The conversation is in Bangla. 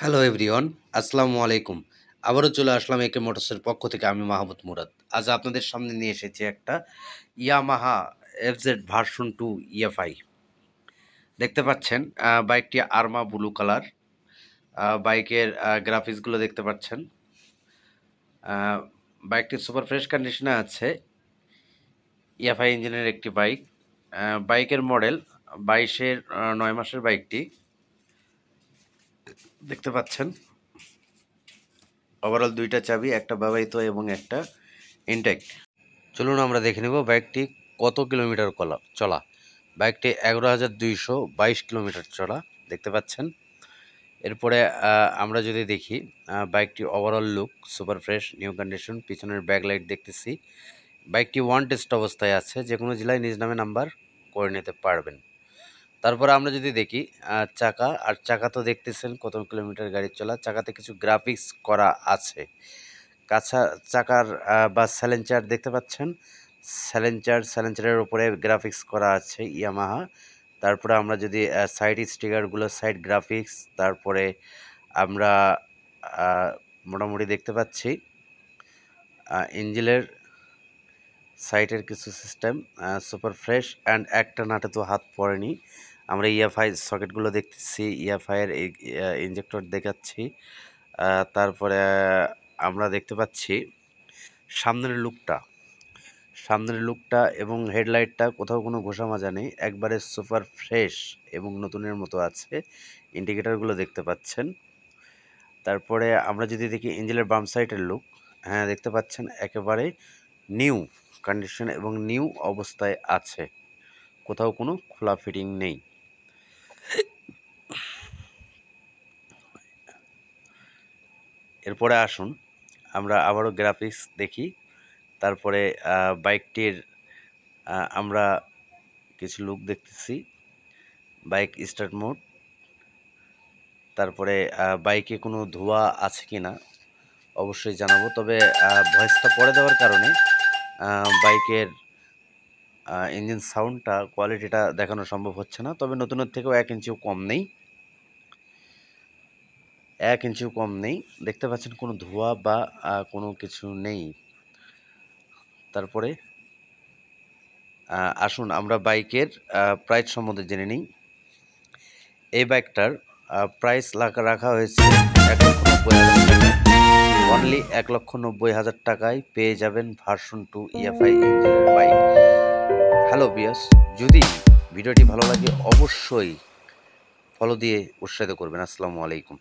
হ্যালো এভরিওয়ান, আসসালামু আলাইকুম। আবারও চলে আসলাম একে মোটরসের পক্ষ থেকে। আমি মাহমুদ মুরাদ। আজ আপনাদের সামনে নিয়ে এসেছি একটা ইয়ামাহা এফজেড ভার্সন 2 ইএফআই। দেখতে পাচ্ছেন বাইকটি আরমা ব্লু কালার। বাইকের গ্রাফিক্সগুলো দেখতে পাচ্ছেন। আহ, বাইকটি সুপার ফ্রেশ কন্ডিশনে আছে। ইএফআই ইঞ্জিনের একটি বাইক। বাইকের মডেল 22-এর 9 মাসের বাইকটি দেখতে পাচ্ছেন। ওভারঅল দুইটা চাবি, একটা ব্যবহৃত এবং একটা ইনটেক্ট। চলুন আমরা দেখে নেব বাইকটি কত কিলোমিটার চলা। বাইকটি 11,222 কিলোমিটার চলা দেখতে পাচ্ছেন। এরপরে আমরা যদি দেখি বাইকটি overall look super fresh, new condition. পিছনের ব্যাকলাইট দেখতেছি। বাইকটি ওয়ান টেস্ট অবস্থায় আছে, যে কোনো জেলায় নিজ নামে নাম্বার করে নিতে পারবেন। তারপরে আমরা যদি দেখি চাকা তো দেখতেছেন কত কিলোমিটার গাড়ি চলা। চাকাতে কিছু গ্রাফিক্স করা আছে। চাকার বা সাইলেন্সার দেখতে পাচ্ছেন। সাইলেন্সারের উপরে গ্রাফিক্স করা আছে ইয়ামাহা। তারপরে আমরা যদি সাইড স্টিকারগুলো, সাইড গ্রাফিক্স, তারপরে আমরা মোটামুটি দেখতে পাচ্ছি ইঞ্জিনের সাইটের কিছু সিস্টেম সুপার ফ্রেশ অ্যান্ড একটা নাটে তো হাত পড়েনি। আমরা ইএফআই সকেটগুলো দেখতেছি, ইএফআইয়ের ইঞ্জেক্টর দেখাচ্ছি। তারপরে আমরা দেখতে পাচ্ছি সামনের লুকটা এবং হেডলাইটটা কোথাও কোনো ঘষা মাজা নেই, একবারে সুপার ফ্রেশ এবং নতুনের মতো আছে। ইন্ডিকেটরগুলো দেখতে পাচ্ছেন। তারপরে আমরা যদি দেখি ইঞ্জিনের বাম সাইডের লুক, হ্যাঁ দেখতে পাচ্ছেন একেবারে নিউ কন্ডিশন এবং নিউ অবস্থায় আছে, কোথাও কোনো খোলা ফিটিং নেই। এরপরে আসুন আমরা আবারও গ্রাফিক্স দেখি। তারপরে বাইকটির আমরা কিছু লুক দেখতেছি। বাইক স্টার্ট মোড, তারপরে বাইকে কোনো ধোঁয়া আছে কি না অবশ্যই জানাবো। তবে ভয়েসটা পরে দেওয়ার কারণে বাইকের ইঞ্জিন সাউন্ডটা, কোয়ালিটিটা দেখানো সম্ভব হচ্ছে না। তবে নতুনের থেকেও 1 ইঞ্চিও কম নেই, 1 ইঞ্চিও কম নেই। দেখতে পাচ্ছেন কোনো ধোঁয়া বা কোনো কিছু নেই। তারপরে আসুন আমরা বাইকের প্রাইস সম্বন্ধে জেনে নিই। এই বাইকটার প্রাইস রাখা হয়েছে 1,90,000 টাকা। অনলি 1,90,000 টাকায় পেয়ে যাবেন ভার্সন 2 ইএফআই ইঞ্জিনের বাইক। হ্যালো বিয়াস, যদি ভিডিওটি ভালো লাগে অবশ্যই ফলো দিয়ে উৎসাহিত করবেন। আসসালামু আলাইকুম।